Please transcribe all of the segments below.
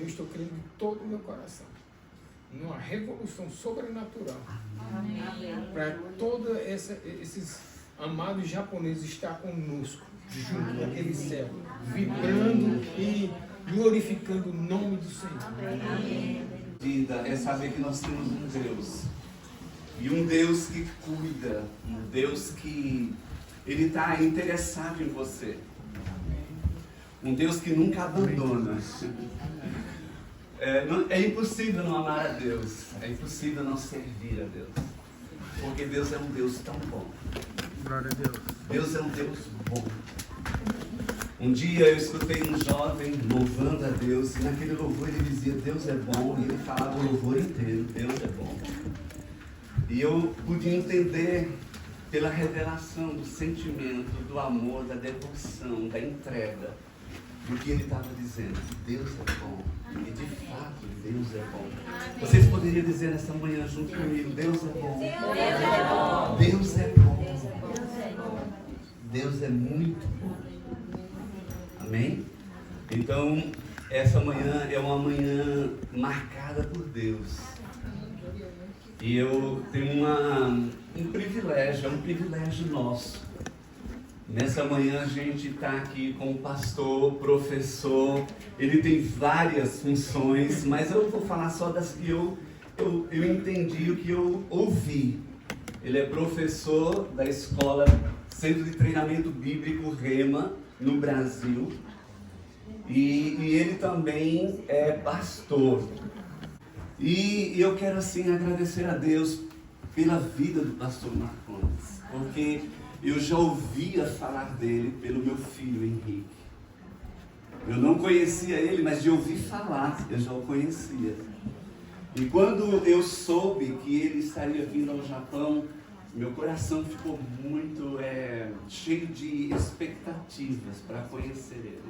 eu estou crendo de todo o meu coração numa revolução sobrenatural para todos esses amados japoneses estar conosco, junto naquele céu, vibrando e glorificando o nome do Senhor. Vida é saber que nós temos um Deus, e um Deus que cuida, um Deus que Ele está interessado em você, um Deus que nunca abandona. É impossível não amar a Deus, é impossível não servir a Deus, porque Deus é um Deus tão bom. Glória a Deus. Deus é um Deus bom. Um dia eu escutei um jovem louvando a Deus, e naquele louvor ele dizia, Deus é bom, e ele falava o louvor inteiro, Deus é bom. E eu pude entender pela revelação do sentimento, do amor, da devoção, da entrega, do que ele estava dizendo. Deus é bom. E de fato, Deus é bom. Vocês poderiam dizer nessa manhã junto comigo, Deus é bom. Deus é bom. Deus é bom. Deus é muito bom. Amém? Então, essa manhã é uma manhã marcada por Deus. E eu tenho um privilégio nosso. Nessa manhã a gente está aqui com o pastor, professor, ele tem várias funções, mas eu vou falar só das que eu entendi, o que eu ouvi. Ele é professor da escola Centro de Treinamento Bíblico Rema, no Brasil, e ele também é pastor. E eu quero assim agradecer a Deus pela vida do pastor Marcondes, porque eu já ouvia falar dele pelo meu filho Henrique. Eu não conhecia ele, mas de ouvir falar, eu já o conhecia. E quando eu soube que ele estaria vindo ao Japão, meu coração ficou muito cheio de expectativas para conhecer ele.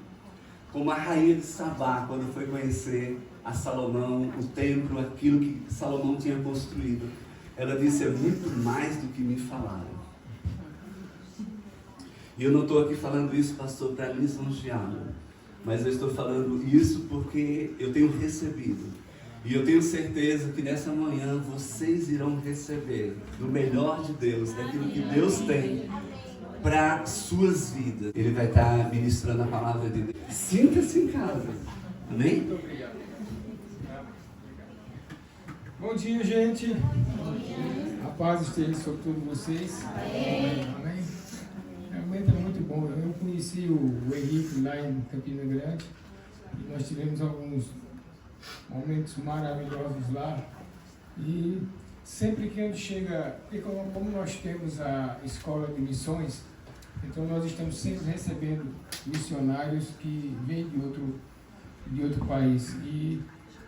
Como a rainha de Sabá, quando foi conhecer a Salomão, o templo, aquilo que Salomão tinha construído. Ela disse, é muito mais do que me falaram. E eu não estou aqui falando isso, pastor, para lisonjeá-lo, mas eu estou falando isso porque eu tenho recebido. E eu tenho certeza que nessa manhã vocês irão receber do melhor de Deus, daquilo que Deus tem para suas vidas. Ele vai estar ministrando a palavra de Deus. Sinta-se em casa. Amém? Muito obrigado. Bom dia, gente. Bom dia. A paz esteja sobre todos vocês. Amém. Realmente é muito bom. Eu conheci o Henrique lá em Campina Grande e nós tivemos alguns momentos maravilhosos lá. E sempre que a gente chega, porque como nós temos a escola de missões, então nós estamos sempre recebendo missionários que vêm de outro país. E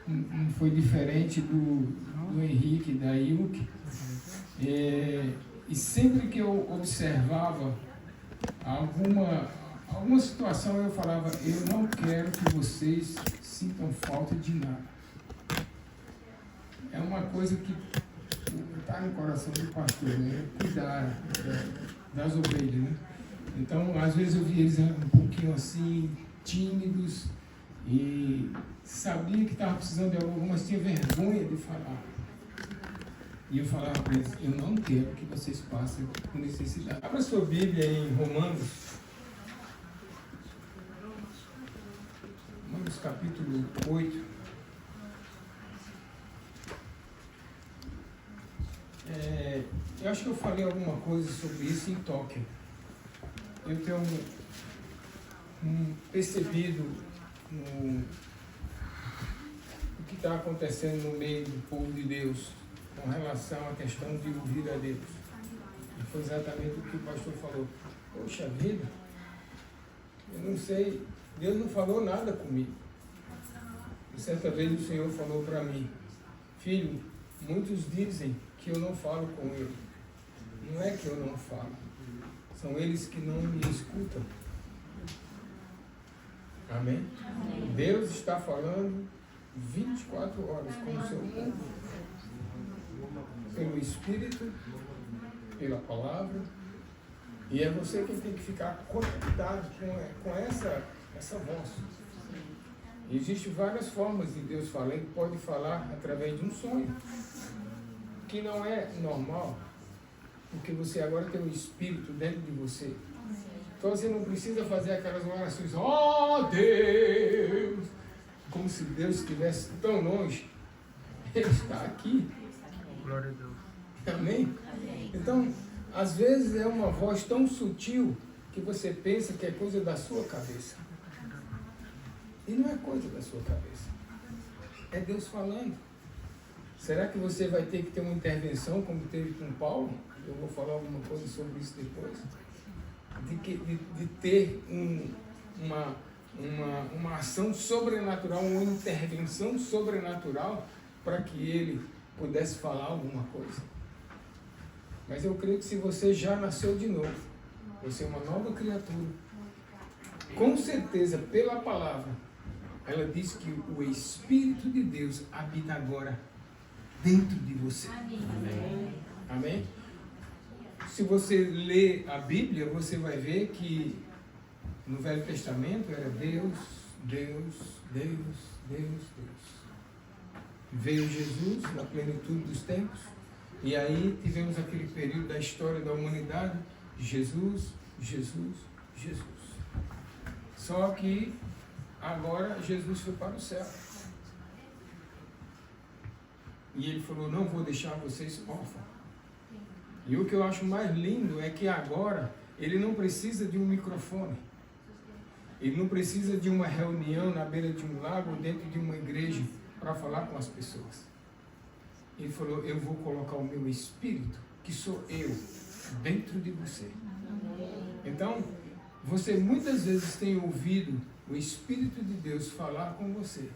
não foi diferente do Henrique, da Ilke. E sempre que eu observava alguma situação, eu falava, eu não quero que vocês sintam falta de nada. É uma coisa que está no coração do pastor, né? Cuidar das ovelhas, né? Então, às vezes eu via eles um pouquinho assim, tímidos, e sabia que estava precisando de algo, mas tinha vergonha de falar. E eu falava para eles, eu não quero que vocês passem por necessidade. Abra sua Bíblia em Romanos capítulo 8. Eu acho que eu falei alguma coisa sobre isso em Tóquio. Eu tenho percebido o que está acontecendo no meio do povo de Deus com relação à questão de ouvir a Deus. E foi exatamente o que o pastor falou. Poxa vida, eu não sei, Deus não falou nada comigo. E certa vez o Senhor falou para mim, filho, muitos dizem que eu não falo com ele. Não é que eu não falo, são eles que não me escutam. Amém? Deus está falando 24 horas com o seu povo. Pelo Espírito, pela palavra. E é você quem tem que ficar conectado com essa voz. Existem várias formas de Deus falar. Ele pode falar através de um sonho, que não é normal, porque você agora tem um espírito dentro de você. Então você não precisa fazer aquelas orações, ó Deus, como se Deus estivesse tão longe. Ele está aqui. Glória a Deus. Amém? Então, às vezes é uma voz tão sutil que você pensa que é coisa da sua cabeça. E não é coisa da sua cabeça. É Deus falando. Será que você vai ter que ter uma intervenção como teve com Paulo? Eu vou falar alguma coisa sobre isso depois. De ter uma ação sobrenatural, uma intervenção sobrenatural para que ele pudesse falar alguma coisa. Mas eu creio que se você já nasceu de novo, você é uma nova criatura, com certeza, pela palavra, ela diz que o Espírito de Deus habita agora dentro de você. Amém? Amém? Se você lê a Bíblia, você vai ver que no Velho Testamento era Deus, Deus, Deus, Deus, Deus. Veio Jesus na plenitude dos tempos, e aí tivemos aquele período da história da humanidade, Jesus, Jesus, Jesus. Só que agora Jesus foi para o céu. E ele falou, não vou deixar vocês órfãos. E o que eu acho mais lindo é que agora ele não precisa de um microfone. Ele não precisa de uma reunião na beira de um lago ou dentro de uma igreja para falar com as pessoas. Ele falou, eu vou colocar o meu espírito, que sou eu, dentro de você. Então, você muitas vezes tem ouvido o Espírito de Deus falar com você.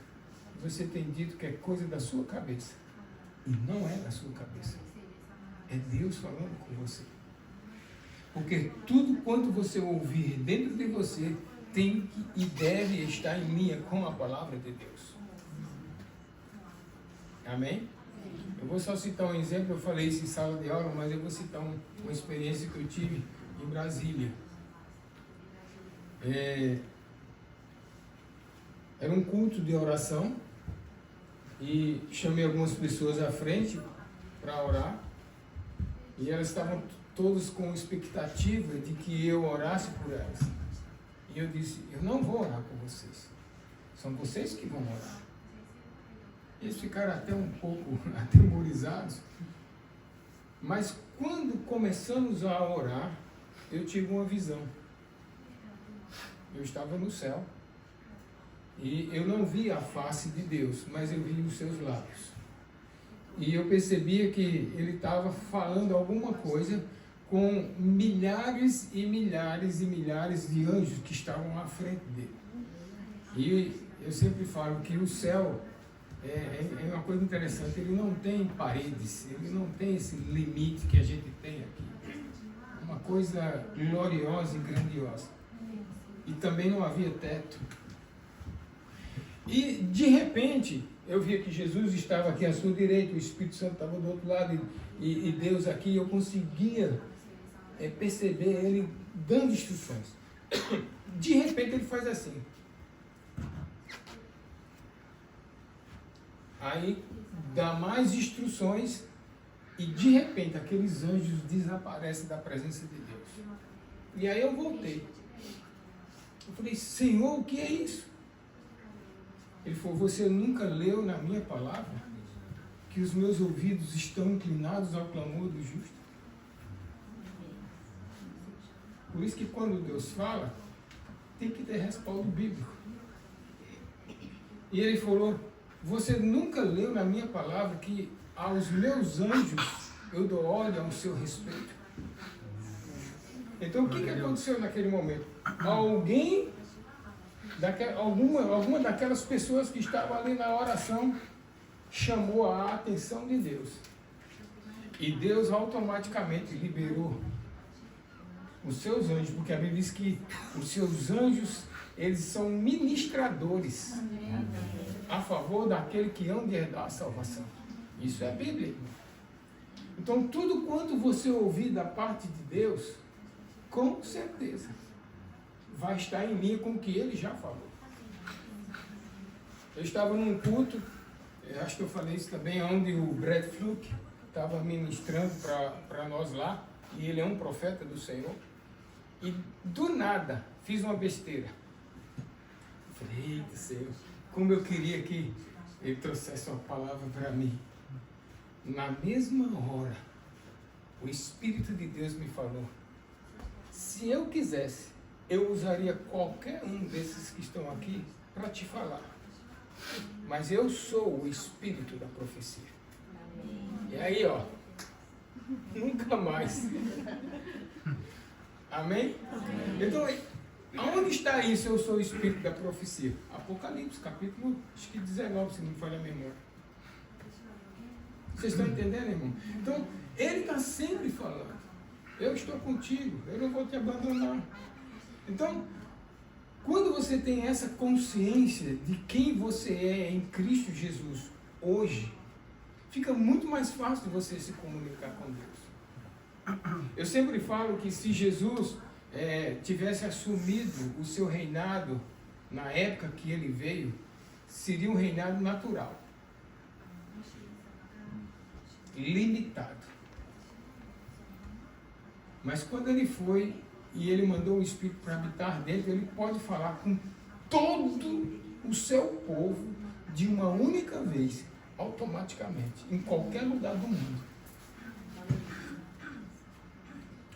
Você tem dito que é coisa da sua cabeça. E não é da sua cabeça. É Deus falando com você. Porque tudo quanto você ouvir dentro de você tem que e deve estar em linha com a palavra de Deus. Amém? Eu vou só citar um exemplo, eu falei isso em sala de aula, mas eu vou citar uma experiência que eu tive em Brasília. Era um culto de oração e chamei algumas pessoas à frente para orar e elas estavam todas com expectativa de que eu orasse por elas. E eu disse, eu não vou orar por vocês, são vocês que vão orar. Eles ficaram até um pouco atemorizados, mas quando começamos a orar, eu tive uma visão. Eu estava no céu e eu não vi a face de Deus, mas eu vi os seus lábios. E eu percebia que ele estava falando alguma coisa com milhares e milhares e milhares de anjos que estavam à frente dele. E eu sempre falo que o céu é uma coisa interessante, ele não tem paredes, ele não tem esse limite que a gente tem aqui. Uma coisa gloriosa e grandiosa. E também não havia teto. E de repente, eu via que Jesus estava aqui à sua direita, o Espírito Santo estava do outro lado e Deus aqui, eu conseguia perceber ele dando instruções. De repente ele faz assim. Aí dá mais instruções e de repente aqueles anjos desaparecem da presença de Deus. E aí eu voltei. Eu falei, Senhor, o que é isso? Ele falou, você nunca leu na minha palavra que os meus ouvidos estão inclinados ao clamor do justo? Por isso que quando Deus fala, tem que ter respaldo bíblico. E ele falou, você nunca leu na minha palavra que aos meus anjos eu dou ordem ao seu respeito? Então o que aconteceu naquele momento? Alguma daquelas pessoas que estavam ali na oração chamou a atenção de Deus. E Deus automaticamente liberou os seus anjos, porque a Bíblia diz que os seus anjos, eles são ministradores a favor daquele que hão de herdar a salvação. Isso é a Bíblia. Então, tudo quanto você ouvir da parte de Deus, com certeza, vai estar em linha com o que Ele já falou. Eu estava num culto, eu acho que eu falei isso também, onde o Brad Fluke estava ministrando para nós lá, e ele é um profeta do Senhor, e do nada fiz uma besteira. Eu falei, eita Senhor, como eu queria que ele trouxesse uma palavra para mim. Na mesma hora, o Espírito de Deus me falou, se eu quisesse, eu usaria qualquer um desses que estão aqui para te falar. Mas eu sou o Espírito da profecia. E aí, ó, nunca mais. Amém? Então, aonde está isso? Eu sou o Espírito da profecia. Apocalipse, capítulo, acho que 19, se não me falha a memória. Vocês estão entendendo, irmão? Então, ele está sempre falando. Eu estou contigo, eu não vou te abandonar. Então, quando você tem essa consciência de quem você é em Cristo Jesus hoje, fica muito mais fácil de você se comunicar com Deus. Eu sempre falo que se Jesus tivesse assumido o seu reinado na época que ele veio, seria um reinado natural, limitado. Mas quando ele foi e ele mandou o Espírito para habitar dentro, ele pode falar com todo o seu povo de uma única vez, automaticamente, em qualquer lugar do mundo.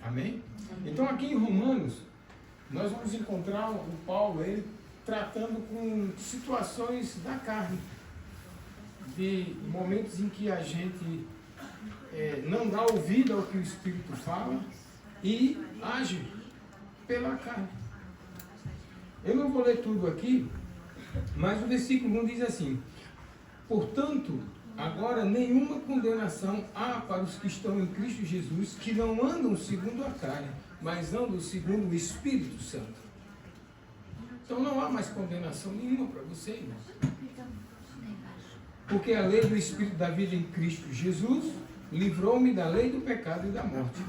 Amém? Então aqui em Romanos, nós vamos encontrar o Paulo, ele tratando com situações da carne, de momentos em que a gente não dá ouvido ao que o Espírito fala e age pela carne. Eu não vou ler tudo aqui, mas o versículo 1 diz assim: portanto, agora nenhuma condenação há para os que estão em Cristo Jesus, que não andam segundo a carne, mas andam segundo o Espírito Santo. Então não há mais condenação nenhuma para você, irmão. Porque a lei do Espírito da vida em Cristo Jesus livrou-me da lei do pecado e da morte.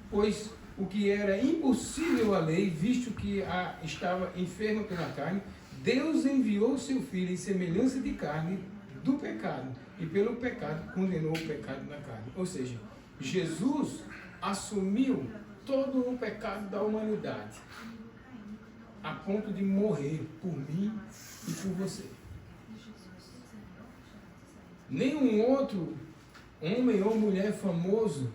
Pois o que era impossível à lei, visto que estava enferma pela carne, Deus enviou seu Filho em semelhança de carne do pecado, e pelo pecado condenou o pecado na carne. Ou seja, Jesus assumiu todo o pecado da humanidade, a ponto de morrer por mim e por você. Nenhum outro homem ou mulher famoso,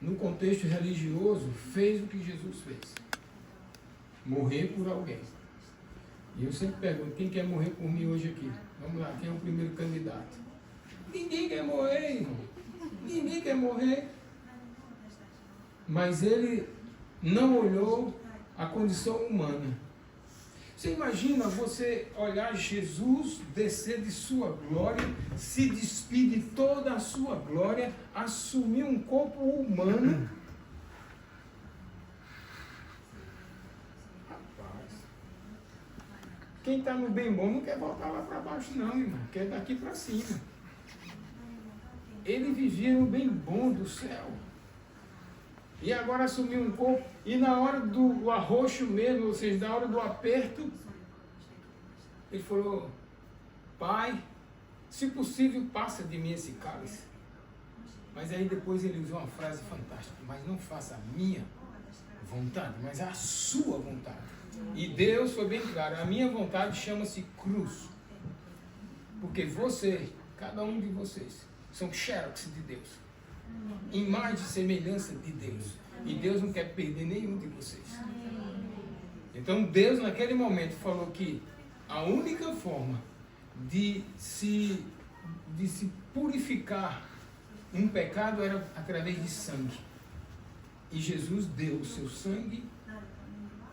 no contexto religioso, fez o que Jesus fez. Morrer por alguém. E eu sempre pergunto, quem quer morrer por mim hoje aqui? Vamos lá, quem é o primeiro candidato? Ninguém quer morrer, irmão. Ninguém quer morrer. Mas ele não olhou a condição humana. Você imagina você olhar Jesus descer de sua glória, se despir de toda a sua glória, assumir um corpo humano. Rapaz, quem está no bem bom não quer voltar lá para baixo não, irmão, quer daqui para cima. Ele vivia no bem bom do céu. E agora assumiu um corpo, e na hora do arroxo mesmo, ou seja, na hora do aperto, ele falou: Pai, se possível, passa de mim esse cálice. Mas aí depois ele usou uma frase fantástica: mas não faça a minha vontade, mas a sua vontade. E Deus foi bem claro: a minha vontade chama-se cruz. Porque você, cada um de vocês, são xerox de Deus. Imagem e semelhança de Deus. E Deus não quer perder nenhum de vocês. Então Deus naquele momento falou que a única forma de se purificar um pecado era através de sangue. E Jesus deu o seu sangue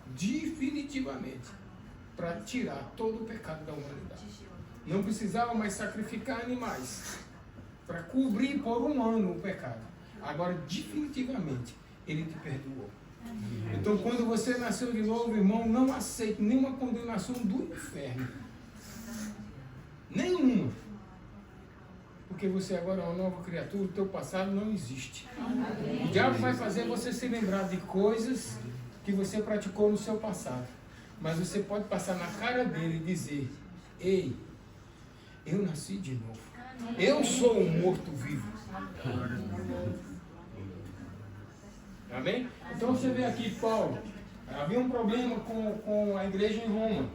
definitivamente para tirar todo o pecado da humanidade. Não precisava mais sacrificar animais para cobrir por um ano o pecado. Agora, definitivamente, Ele te perdoou. Então, quando você nasceu de novo, irmão, não aceite nenhuma condenação do inferno. Nenhuma. Porque você agora é uma nova criatura, o teu passado não existe. O diabo vai fazer você se lembrar de coisas que você praticou no seu passado. Mas você pode passar na cara dele e dizer: ei, eu nasci de novo. Eu sou um morto-vivo. Amém? Então você vê aqui Paulo, havia um problema com a igreja em Roma.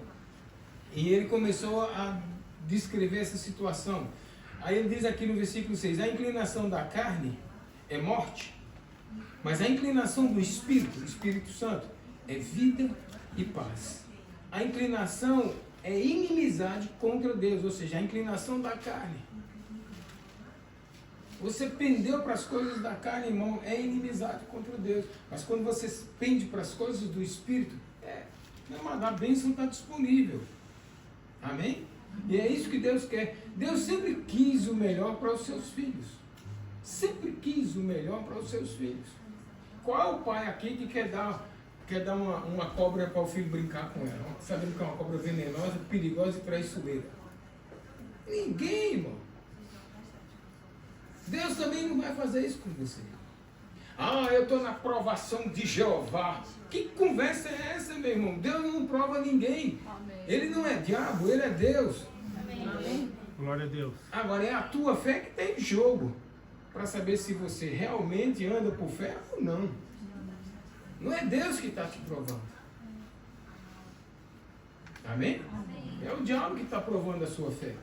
E ele começou a descrever essa situação. Aí ele diz aqui no versículo 6, a inclinação da carne é morte, mas a inclinação do Espírito Santo, é vida e paz. A inclinação é inimizade contra Deus, ou seja, a inclinação da carne. Você pendeu para as coisas da carne, irmão, é inimizade contra Deus. Mas quando você pende para as coisas do Espírito, a bênção está disponível. Amém? E é isso que Deus quer. Deus sempre quis o melhor para os seus filhos. Sempre quis o melhor para os seus filhos. Qual é o pai aqui que quer dar uma cobra para o filho brincar com ela? Sabendo que é uma cobra venenosa, perigosa e traiçoeira? Ninguém, irmão. Deus também não vai fazer isso com você. Eu estou na provação de Jeová. Que conversa é essa, meu irmão? Deus não prova ninguém. Amém. Ele não é diabo, ele é Deus. Amém. Glória a Deus. Agora é a tua fé que tem jogo, para saber se você realmente anda por fé ou não. Não é Deus que está te provando. Amém? É o diabo que está provando a sua fé.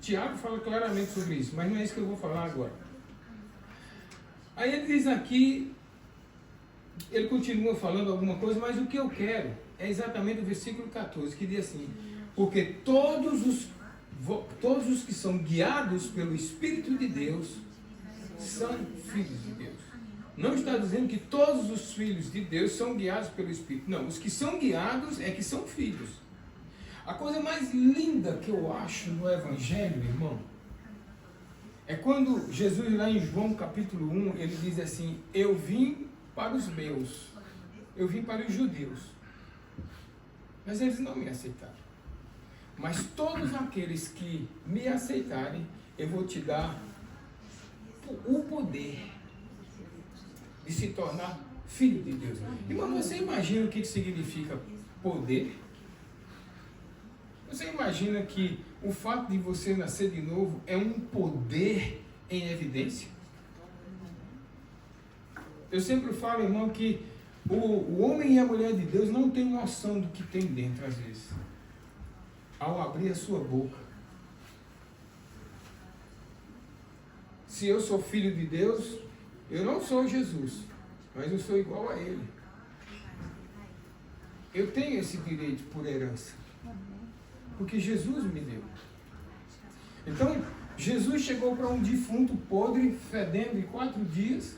Tiago fala claramente sobre isso, mas não é isso que eu vou falar agora. Aí ele diz aqui, ele continua falando alguma coisa, mas o que eu quero é exatamente o versículo 14, que diz assim, porque todos os que são guiados pelo Espírito de Deus são filhos de Deus. Não está dizendo que todos os filhos de Deus são guiados pelo Espírito. Não, os que são guiados é que são filhos. A coisa mais linda que eu acho no Evangelho, irmão, é quando Jesus, lá em João capítulo 1, ele diz assim, eu vim para os meus, eu vim para os judeus, mas eles não me aceitaram. Mas todos aqueles que me aceitarem, eu vou te dar o poder de se tornar filho de Deus. Irmão, você imagina o que significa poder? Você imagina que o fato de você nascer de novo é um poder em evidência? Eu sempre falo, irmão, que o homem e a mulher de Deus não tem noção do que tem dentro, às vezes, ao abrir a sua boca. Se eu sou filho de Deus, eu não sou Jesus, mas eu sou igual a Ele. Eu tenho esse direito por herança, porque Jesus me deu. Então, Jesus chegou para um defunto podre, fedendo em 4 dias,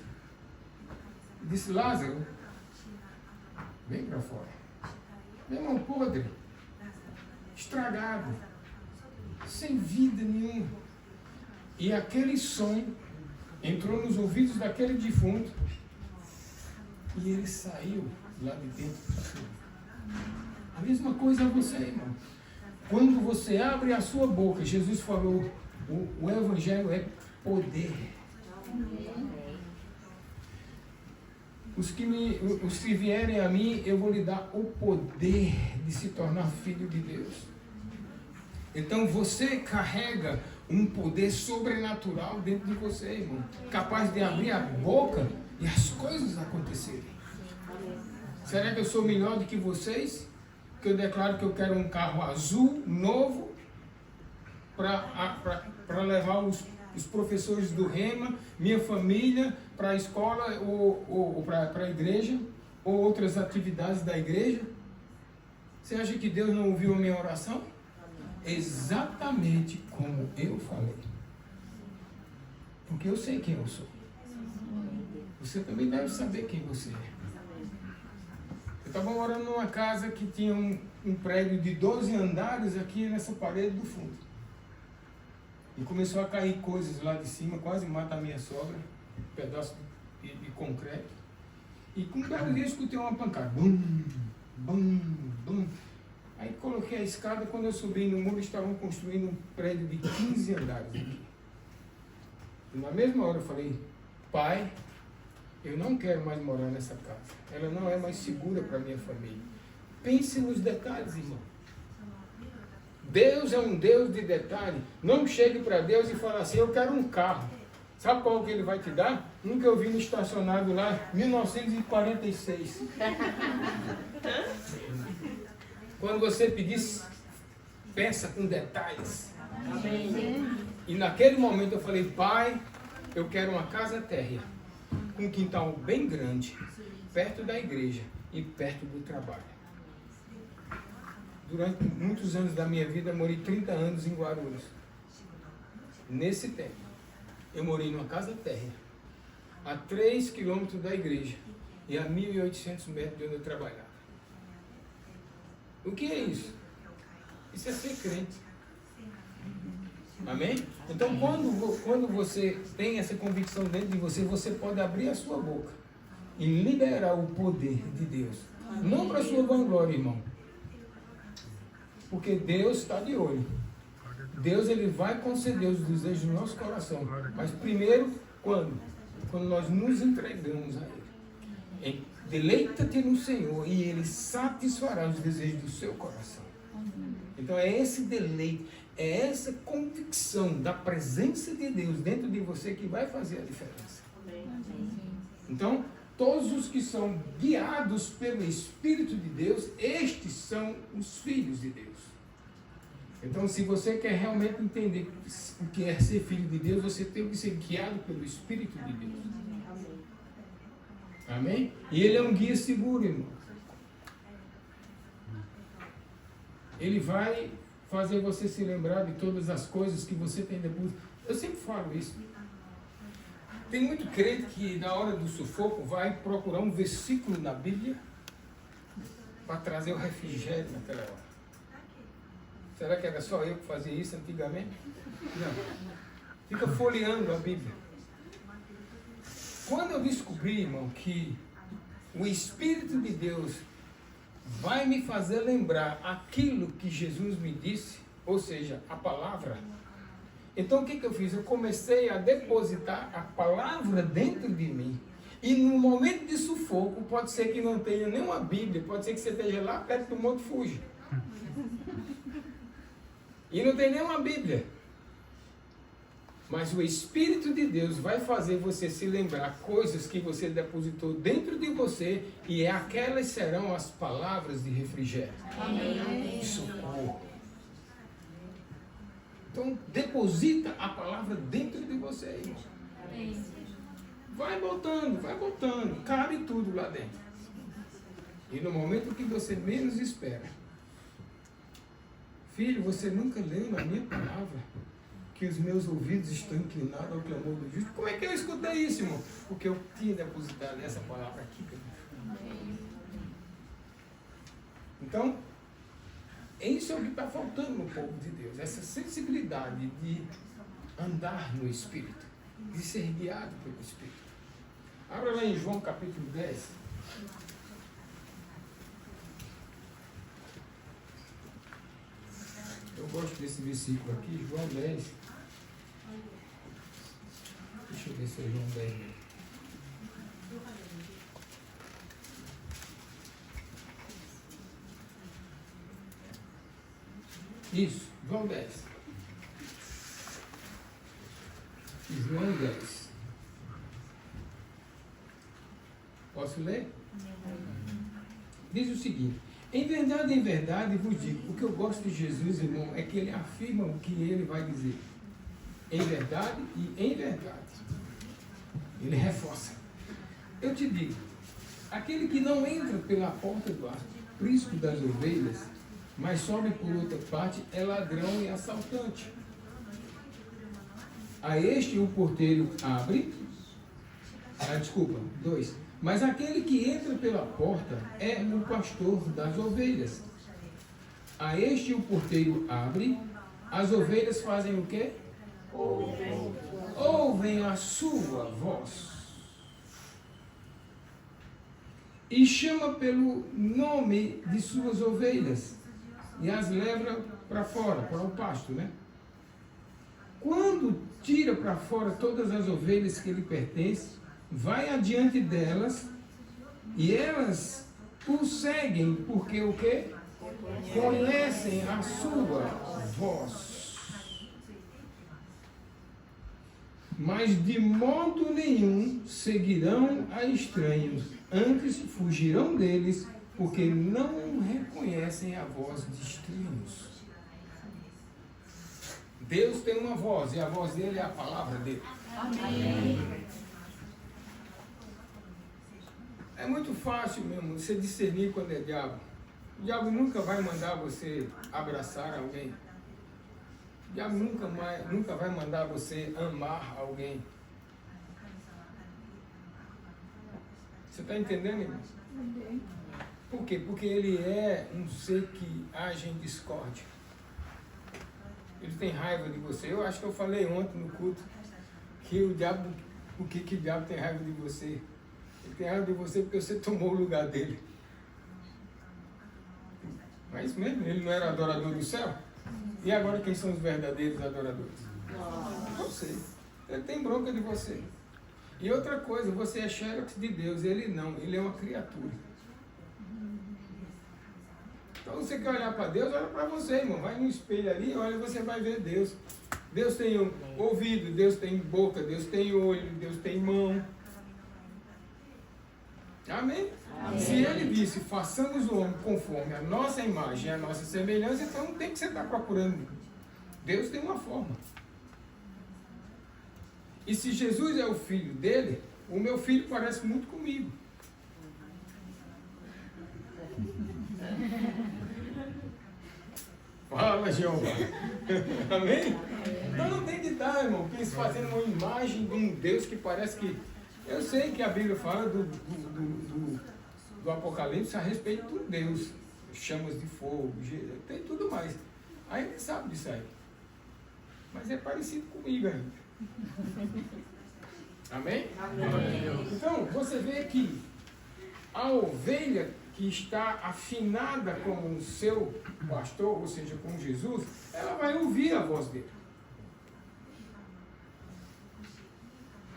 e disse, Lázaro, vem para fora. Meu irmão, podre, estragado, sem vida nenhuma. E aquele som entrou nos ouvidos daquele defunto e ele saiu lá de dentro. A mesma coisa é você, irmão. Quando você abre a sua boca, Jesus falou, o Evangelho é poder. Os que vierem a mim, eu vou lhe dar o poder de se tornar filho de Deus. Então você carrega um poder sobrenatural dentro de você, irmão. Capaz de abrir a boca e as coisas acontecerem. Será que eu sou melhor do que vocês? Que eu declaro que eu quero um carro azul, novo, para levar os professores do Rema, minha família, para a escola ou para a igreja, ou outras atividades da igreja? Você acha que Deus não ouviu a minha oração? Exatamente como eu falei. Porque eu sei quem eu sou. Você também deve saber quem você é. Eu estava morando numa casa que tinha um prédio de 12 andares aqui nessa parede do fundo. E começou a cair coisas lá de cima, quase mata a minha sogra, um pedaço de concreto. E com um belo dia eu escutei uma pancada. Bum, bum, bum. Aí coloquei a escada, quando eu subi no muro, estavam construindo um prédio de 15 andares aqui. E na mesma hora eu falei, pai, eu não quero mais morar nessa casa. Ela não é mais segura para minha família. Pense nos detalhes, irmão. Deus é um Deus de detalhe. Não chegue para Deus e fale assim, eu quero um carro. Sabe qual que ele vai te dar? Um que eu vi estacionado lá, 1946. Quando você pedir, pensa com detalhes. Amém. E naquele momento eu falei, Pai, eu quero uma casa térrea, com um quintal bem grande, perto da igreja e perto do trabalho. Durante muitos anos da minha vida, eu morei 30 anos em Guarulhos. Nesse tempo, eu morei numa casa térrea, a 3 quilômetros da igreja e a 1.800 metros de onde eu trabalhava. O que é isso? Isso é ser crente. Amém? Então, quando você tem essa convicção dentro de você, você pode abrir a sua boca e liberar o poder de Deus. Não para a sua vanglória, irmão. Porque Deus está de olho. Deus, ele vai conceder os desejos do nosso coração. Mas primeiro, quando? Quando nós nos entregamos a Ele. Deleita-te no Senhor e Ele satisfará os desejos do seu coração. Então é esse deleite, é essa convicção da presença de Deus dentro de você que vai fazer a diferença. Então, todos os que são guiados pelo Espírito de Deus, estes são os filhos de Deus. Então, se você quer realmente entender o que é ser filho de Deus, você tem que ser guiado pelo Espírito de Deus. Amém? E Ele é um guia seguro, irmão. Ele vai fazer você se lembrar de todas as coisas que você tem depois. Eu sempre falo isso. Tem muito crente que na hora do sufoco vai procurar um versículo na Bíblia para trazer o refrigério naquela hora. Será que era só eu que fazia isso antigamente? Não. Fica folheando a Bíblia. Quando eu descobri, irmão, que o Espírito de Deus vai me fazer lembrar aquilo que Jesus me disse, ou seja, a palavra. Então o que eu fiz? Eu comecei a depositar a palavra dentro de mim. E no momento de sufoco, pode ser que não tenha nenhuma Bíblia, pode ser que você esteja lá perto do Monte Fuji. E não tem nenhuma Bíblia. Mas o Espírito de Deus vai fazer você se lembrar coisas que você depositou dentro de você e aquelas serão as palavras de refrigério. Amém. De socorro. Então, deposita a palavra dentro de você, irmão. Amém. Vai botando, cabe tudo lá dentro. E no momento que você menos espera, filho, você nunca leu na minha palavra que os meus ouvidos estão inclinados ao clamor do justo. Como é que eu escutei isso, irmão? Porque eu tinha depositado essa palavra aqui. Então, isso é o que está faltando no povo de Deus. Essa sensibilidade de andar no Espírito, de ser guiado pelo Espírito. Abra lá em João capítulo 10. Eu gosto desse versículo aqui, João 10. Deixa eu ver se é João 10. Isso, João 10. João 10. Posso ler? Diz o seguinte: em verdade vos digo, o que eu gosto de Jesus, irmão, é que ele afirma o que ele vai dizer. Em verdade e em verdade. Ele reforça. Eu te digo, aquele que não entra pela porta do aprisco das ovelhas, mas sobe por outra parte, é ladrão e assaltante. A este o porteiro abre. 2. Mas aquele que entra pela porta é o pastor das ovelhas. A este o porteiro abre. As ovelhas fazem o quê? Ouvem a sua voz. E chama pelo nome de suas ovelhas. E as leva para fora, para o pasto, né? Quando tira para fora todas as ovelhas que lhe pertencem, vai adiante delas e elas o seguem, porque o quê? Conhecem a sua voz. Mas de modo nenhum seguirão a estranhos, antes fugirão deles, porque não reconhecem a voz de estranhos. Deus tem uma voz, e a voz dele é a palavra dele. Amém. É muito fácil mesmo você discernir quando é diabo. O diabo nunca vai mandar você abraçar alguém. O diabo nunca vai mandar você amar alguém. Você está entendendo, irmão? Por quê? Porque ele é um ser que age em discórdia. Ele tem raiva de você. Eu acho que eu falei ontem no culto que o diabo, o que o diabo tem raiva de você? Ele tem raiva de você porque você tomou o lugar dele. Mas mesmo, ele não era adorador do céu? E agora quem são os verdadeiros adoradores? Você. Ele tem bronca de você. E outra coisa, você é xerox de Deus, ele não, ele é uma criatura. Então você quer olhar para Deus, olha para você, irmão. Vai no espelho ali, olha, você vai ver Deus. Deus tem ouvido, Deus tem boca, Deus tem olho, Deus tem mão. Amém? Amém? Se ele disse, façamos o homem conforme a nossa imagem e a nossa semelhança, então não tem que você estar procurando. Deus tem uma forma. E se Jesus é o filho dele, o meu filho parece muito comigo. Fala, Jeová. Amém? Então não tem que estar, irmão, fazendo uma imagem de um Deus que parece que... Eu sei que a Bíblia fala do Apocalipse a respeito de um Deus. Chamas de fogo, tem tudo mais. Aí ele sabe disso aí. Mas é parecido comigo ainda. Amém? Amém? Então, você vê que a ovelha que está afinada com o seu pastor, ou seja, com Jesus, ela vai ouvir a voz dele.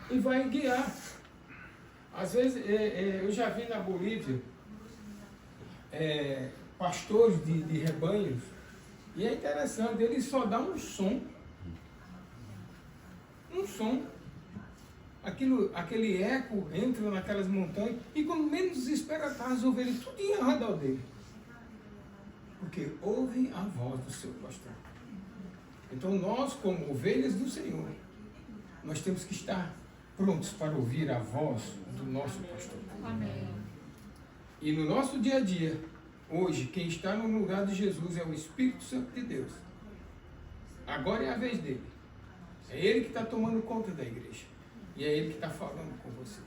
E vai guiar. Às vezes, eu já vi na Bolívia pastores de rebanhos, e é interessante, eles só dão um som. Um som. Aquele eco entra naquelas montanhas, e quando menos espera, tá as ovelhas tudo ao redor dele. Porque ouvem a voz do seu pastor. Então nós, como ovelhas do Senhor, nós temos que estar prontos para ouvir a voz do nosso pastor. Amém. E no nosso dia a dia, hoje, quem está no lugar de Jesus é o Espírito Santo de Deus. Agora é a vez dele. É ele que está tomando conta da igreja. E é ele que está falando com você.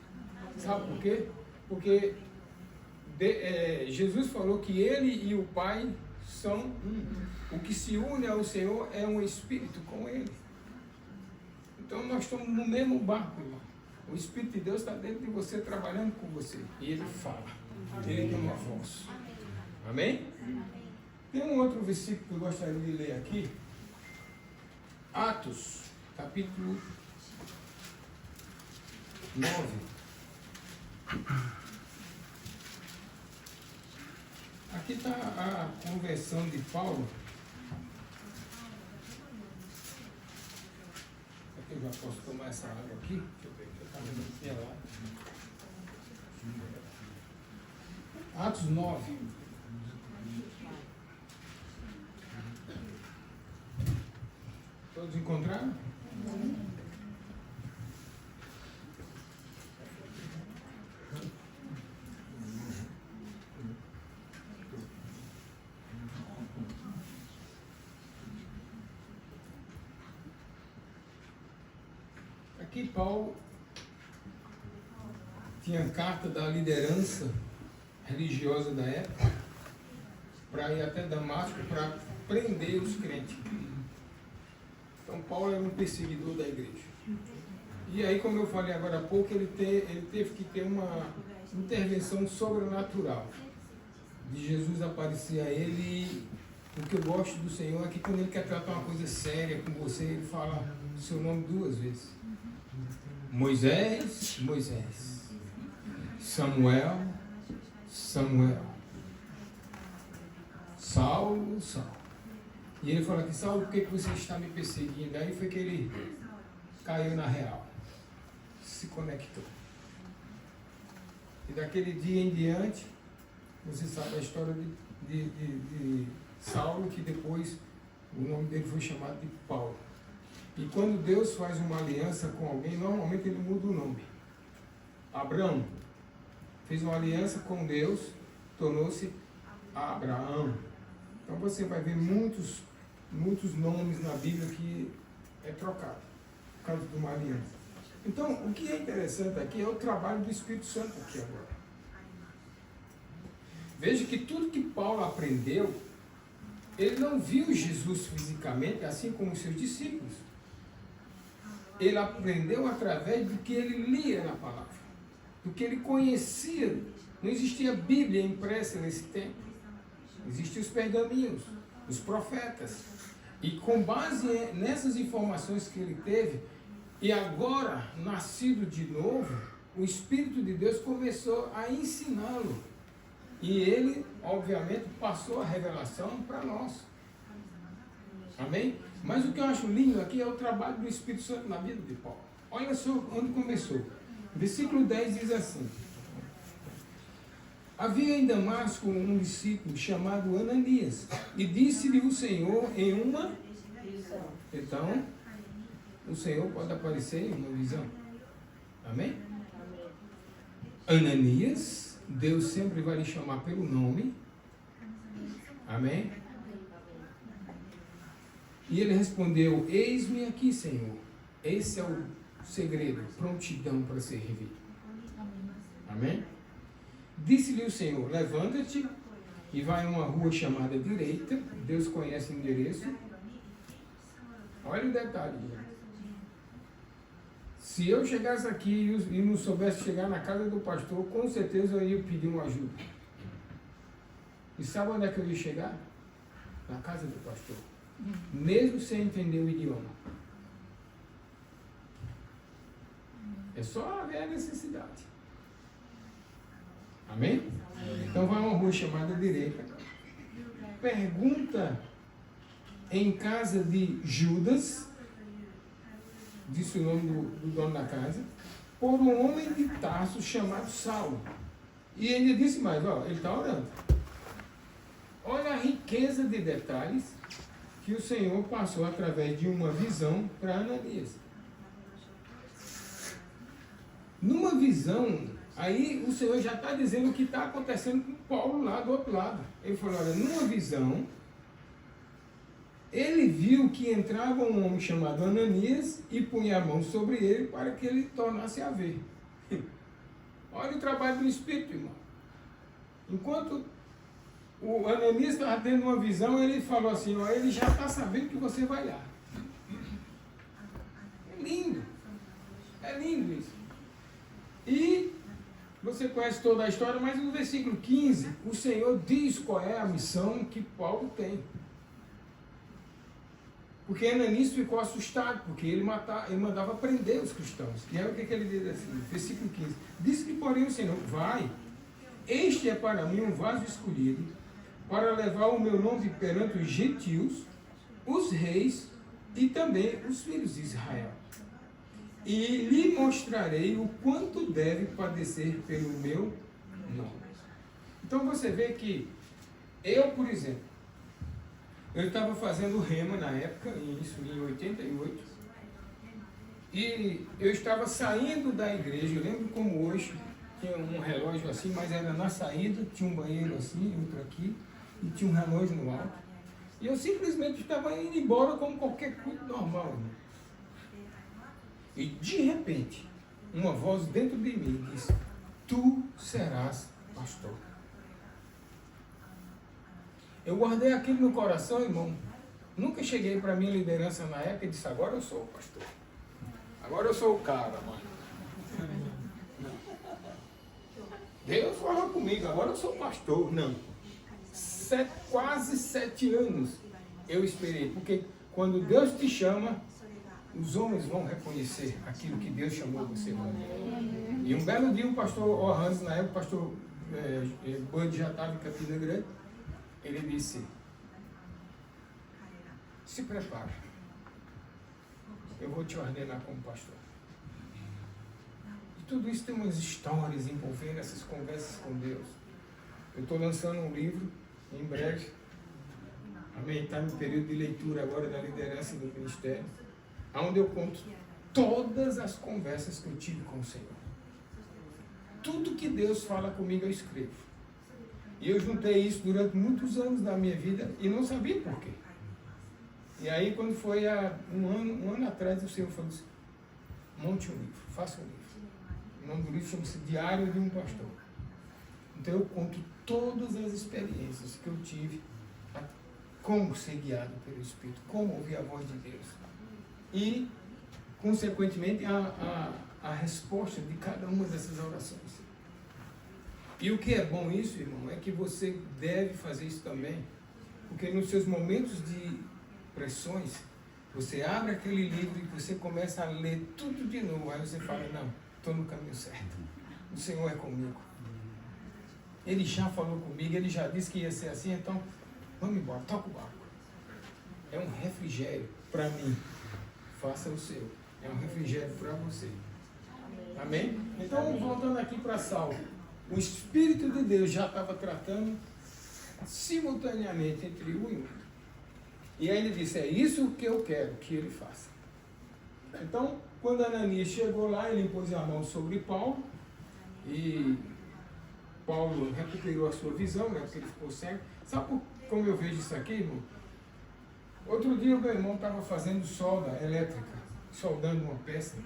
Sabe por quê? Porque Jesus falou que ele e o Pai são um. O que se une ao Senhor é um Espírito com ele. Então nós estamos no mesmo barco, irmão. O Espírito de Deus está dentro de você, trabalhando com você. E ele fala. Ele tem uma voz. Amém? Tem um outro versículo que eu gostaria de ler aqui. Atos, capítulo 9. Aqui está a conversão de Paulo. Aqui eu já posso tomar essa água aqui. Deixa eu ver, eu estava vendo aqui lá. Atos 9. Todos encontraram? Aqui Paulo tinha carta da liderança religiosa da época para ir até Damasco para prender os crentes. Então Paulo era um perseguidor da igreja. E aí, como eu falei agora há pouco, ele teve que ter uma intervenção sobrenatural. De Jesus aparecer a ele. O que eu gosto do Senhor é que quando ele quer tratar uma coisa séria com você, ele fala o seu nome 2 vezes. Moisés, Moisés. Samuel, Samuel. Saulo, Saulo. E ele falou aqui, Saulo, por que você está me perseguindo? Aí foi que ele caiu na real, se conectou. E daquele dia em diante, você sabe a história de Saulo, que depois o nome dele foi chamado de Paulo. E quando Deus faz uma aliança com alguém, normalmente ele muda o nome. Abraão fez uma aliança com Deus, tornou-se Abraão. Então você vai ver muitos nomes na Bíblia que é trocado por causa de uma aliança. Então, o que é interessante aqui é o trabalho do Espírito Santo aqui agora. Veja que tudo que Paulo aprendeu, ele não viu Jesus fisicamente, assim como os seus discípulos. Ele aprendeu através do que ele lia na palavra, do que ele conhecia. Não existia Bíblia impressa nesse tempo. Existiam os pergaminhos, os profetas. E com base nessas informações que ele teve, e agora, nascido de novo, o Espírito de Deus começou a ensiná-lo. E ele, obviamente, passou a revelação para nós. Amém? Mas o que eu acho lindo aqui é o trabalho do Espírito Santo na vida de Paulo. Olha só onde começou. Versículo 10 diz assim: havia em Damasco um discípulo chamado Ananias, e disse-lhe o Senhor em uma visão. Então, o Senhor pode aparecer em uma visão. Amém? Ananias, Deus sempre vai lhe chamar pelo nome. Amém? E ele respondeu: eis-me aqui, Senhor. Esse é o segredo, prontidão para servir. Amém? Disse-lhe o Senhor: levanta-te e vai a uma rua chamada direita. Deus conhece o endereço. Olha o detalhe, gente. Se eu chegasse aqui e não soubesse chegar na casa do pastor, com certeza eu ia pedir uma ajuda. E sabe onde é que eu ia chegar? Na casa do pastor. Mesmo sem entender o idioma. É só ver a necessidade. Amém? Então vai a uma rua chamada direita. Pergunta em casa de Judas, disse o nome do dono da casa, por um homem de Tarso chamado Saulo. E ele disse mais, ó, ele está orando. Olha a riqueza de detalhes que o Senhor passou através de uma visão para Ananias. Numa visão, aí o Senhor já está dizendo o que está acontecendo com Paulo lá do outro lado. Ele falou, olha, numa visão, ele viu que entrava um homem chamado Ananias e punha a mão sobre ele para que ele tornasse a ver. Olha o trabalho do Espírito, irmão. Enquanto o Ananias estava tendo uma visão, ele falou assim, ó, ele já está sabendo que você vai lá. É lindo. É lindo isso. E você conhece toda a história, mas no versículo 15, o Senhor diz qual é a missão que Paulo tem. Porque Ananias ficou assustado, porque ele mandava prender os cristãos. E aí o que ele diz assim, versículo 15. Disse-lhe, porém, o Senhor, vai, este é para mim um vaso escolhido, para levar o meu nome perante os gentios, os reis e também os filhos de Israel. E lhe mostrarei o quanto deve padecer pelo meu nome. Então você vê que eu, por exemplo, eu estava fazendo rema na época, isso em 88, e eu estava saindo da igreja, eu lembro como hoje, tinha um relógio assim, mas era na saída, tinha um banheiro assim, outro aqui, e tinha um relógio no alto. E eu simplesmente estava indo embora como qualquer culto normal, irmão. E de repente, uma voz dentro de mim disse, tu serás pastor. Eu guardei aquilo no coração, irmão. Nunca cheguei para a minha liderança na época e disse, agora eu sou o pastor. Agora eu sou o cara, mano. Não. Deus falou comigo, agora eu sou pastor. Não. Quase 7 anos eu esperei. Porque quando Deus te chama, os homens vão reconhecer aquilo que Deus chamou você. E um belo dia o pastor Orhans, na época o pastor Bud já estava em Campina Grande, ele disse, se prepara. Eu vou te ordenar como pastor. E tudo isso tem umas histórias envolvendo essas conversas com Deus. Eu estou lançando um livro em breve. Amém? Está no período de leitura agora da liderança do ministério, onde eu conto todas as conversas que eu tive com o Senhor. Tudo que Deus fala comigo eu escrevo. E eu juntei isso durante muitos anos da minha vida e não sabia por quê. E aí quando foi há um ano atrás, o Senhor falou assim, monte um livro, faça um livro. O nome do livro chama-se Diário de um Pastor. Então eu conto todas as experiências que eu tive, como ser guiado pelo Espírito, como ouvir a voz de Deus. E, consequentemente, a resposta de cada uma dessas orações. E o que é bom isso, irmão, é que você deve fazer isso também, porque nos seus momentos de pressões, você abre aquele livro e você começa a ler tudo de novo, aí você fala, não, estou no caminho certo, o Senhor é comigo. Ele já falou comigo, ele já disse que ia ser assim, então vamos embora, toca o barco. É um refrigério para mim, faça o seu, é um refrigério para você. Amém? Então, voltando aqui para Saulo, o Espírito de Deus já estava tratando simultaneamente entre um e outro. E aí ele disse, é isso que eu quero que ele faça. Então, quando Ananias chegou lá, ele impôs a mão sobre Paulo, e Paulo recuperou a sua visão, né, porque ele ficou cego. Sabe como eu vejo isso aqui, irmão? Outro dia o meu irmão estava fazendo solda elétrica, soldando uma peça,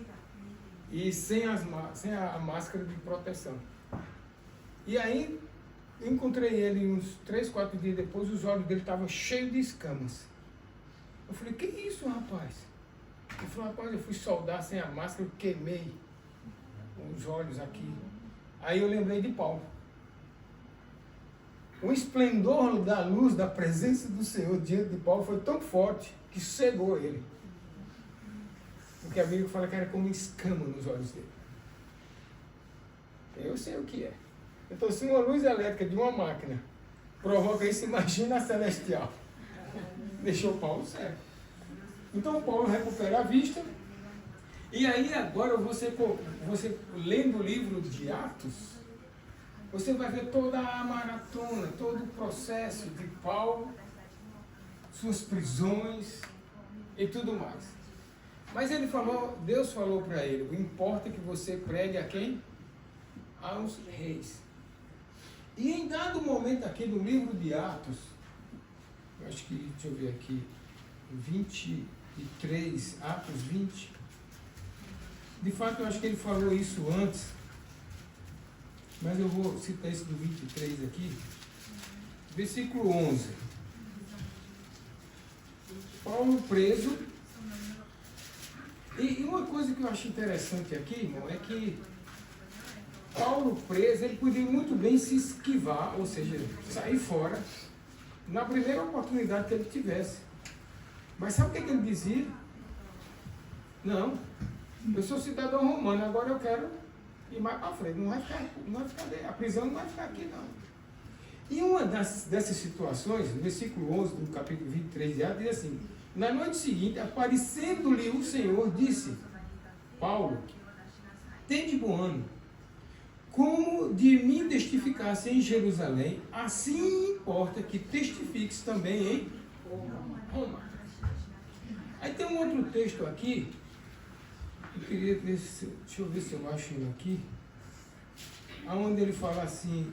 e sem a máscara de proteção. E aí, eu encontrei ele uns 3, 4 dias depois, os olhos dele estavam cheios de escamas. Eu falei, que isso, rapaz? Ele falou, rapaz, eu fui soldar sem a máscara, eu queimei os olhos aqui. Aí eu lembrei de Paulo. O esplendor da luz, da presença do Senhor diante de Paulo foi tão forte que cegou ele. Porque a Bíblia fala que era como escama nos olhos dele. Eu sei o que é. Então, se uma luz elétrica de uma máquina provoca isso, imagina a celestial. Deixou Paulo cego. Então, Paulo recupera a vista. E aí, agora, você lendo o livro de Atos, você vai ver toda a maratona, todo o processo de Paulo, suas prisões e tudo mais. Mas ele falou, Deus falou para ele, o importa é que você pregue a quem? Aos reis. E em dado momento aqui no livro de Atos, eu acho que, deixa eu ver aqui, 23, Atos 20, de fato eu acho que ele falou isso antes, mas eu vou citar esse do 23 aqui, versículo 11. Paulo preso. E uma coisa que eu acho interessante aqui, irmão, é que Paulo preso, ele podia muito bem se esquivar, ou seja, sair fora, na primeira oportunidade que ele tivesse. Mas sabe o que ele dizia? Não, eu sou cidadão romano, agora eu quero ir mais para frente, não vai ficar, a prisão não vai ficar aqui não. E uma dessas situações, no versículo 11 do capítulo 23 de Atos, diz assim, na noite seguinte, aparecendo-lhe o Senhor, disse, Paulo, tende bom ânimo, como de mim testificasse em Jerusalém, assim importa que testifiques também em Roma. Aí tem um outro texto aqui, eu queria ver se, deixa eu ver se eu acho ele aqui, onde ele fala assim,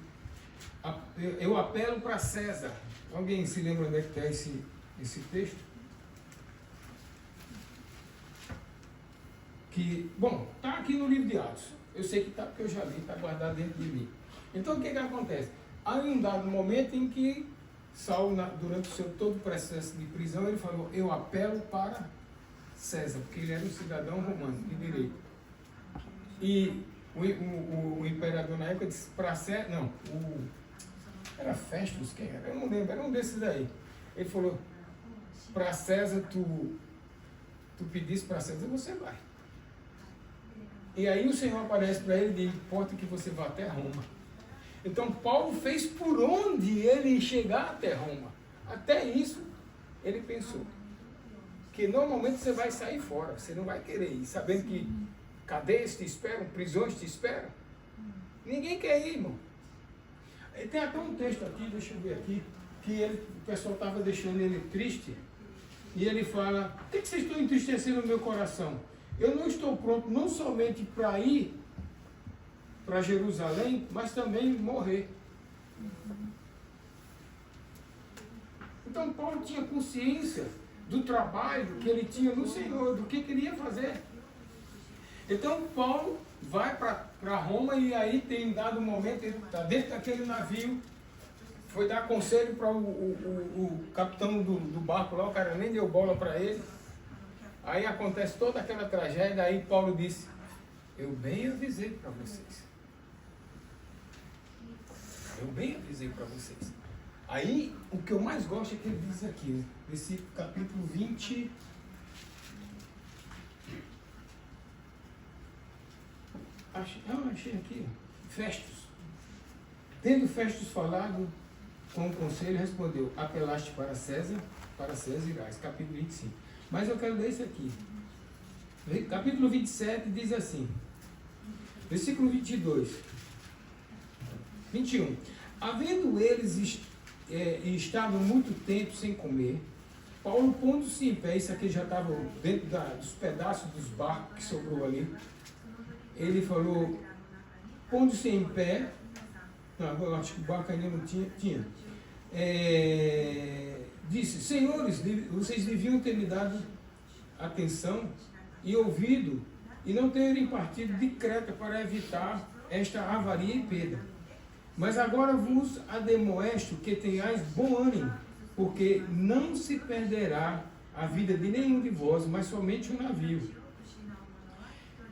eu apelo para César. Alguém se lembra onde é que está esse texto? Que, bom, está aqui no livro de Atos. Eu sei que está, porque eu já li, está guardado dentro de mim. Então, o que acontece? Há um dado momento em que Saulo, durante o seu todo o processo de prisão, ele falou, eu apelo para César, porque ele era um cidadão romano, de direito. E o imperador na época disse para César, não, era Festus, quem era? Eu não lembro, era um desses aí. Ele falou, para César, tu pedisse para César, você vai. E aí o Senhor aparece para ele e diz, importa que você vá até Roma. Então Paulo fez por onde ele chegar até Roma. Até isso ele pensou. Porque normalmente você vai sair fora, você não vai querer ir, sabendo que cadeias te esperam, prisões te esperam. Ninguém quer ir, irmão. E tem até um texto aqui, deixa eu ver aqui, que o pessoal estava deixando ele triste. E ele fala, por que vocês estão entristecendo o meu coração? Eu não estou pronto não somente para ir para Jerusalém, mas também morrer. Então Paulo tinha consciência do trabalho que ele tinha no Senhor, do que ele ia fazer. Então Paulo vai para Roma e aí tem dado um momento, ele está dentro daquele navio, foi dar conselho para o capitão do barco lá, o cara nem deu bola para ele. Aí acontece toda aquela tragédia, aí Paulo disse, eu bem avisei para vocês. Eu bem avisei para vocês. Aí, o que eu mais gosto é que ele diz aqui, nesse capítulo 20. Achei aqui, Festus. Tendo Festus falado com o conselho, respondeu, apelaste para César irás. Capítulo 25. Mas eu quero ler isso aqui. Capítulo 27 diz assim, versículo 22. 21. Havendo eles estavam muito tempo sem comer, Paulo pondo-se em pé, isso aqui já estava dentro dos pedaços dos barcos que sobrou ali, ele falou, pondo-se em pé, não, eu acho que o barco ainda não tinha, disse, senhores, vocês deviam ter me dado atenção e ouvido, e não terem partido de Creta para evitar esta avaria e perda. Mas agora vos ademoesto que tenhais bom ânimo, porque não se perderá a vida de nenhum de vós, mas somente o navio.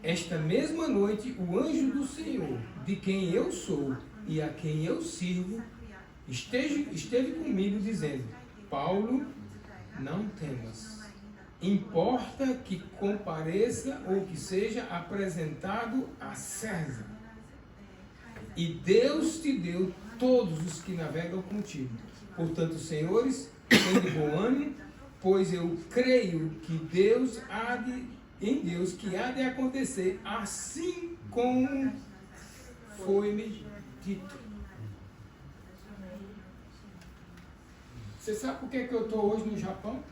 Esta mesma noite, o anjo do Senhor, de quem eu sou e a quem eu sirvo, esteve comigo dizendo, Paulo, não temas. Importa que compareça ou que seja apresentado a César. E Deus te deu todos os que navegam contigo. Portanto, senhores, tende bom ânimo, pois eu creio que em Deus que há de acontecer assim como foi-me dito. Você sabe por que eu estou hoje no Japão?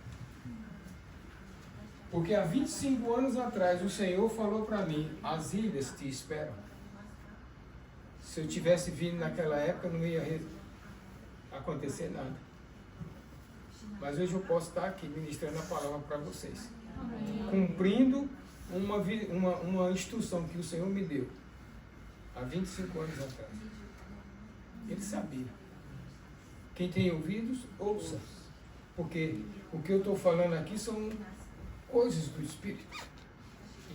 Porque há 25 anos atrás o Senhor falou para mim, as ilhas te esperam. Se eu tivesse vindo naquela época, não ia acontecer nada. Mas hoje eu posso estar aqui ministrando a palavra para vocês. Cumprindo uma instrução que o Senhor me deu há 25 anos atrás. Ele sabia. Quem tem ouvidos, ouça. Porque o que eu estou falando aqui são coisas do Espírito.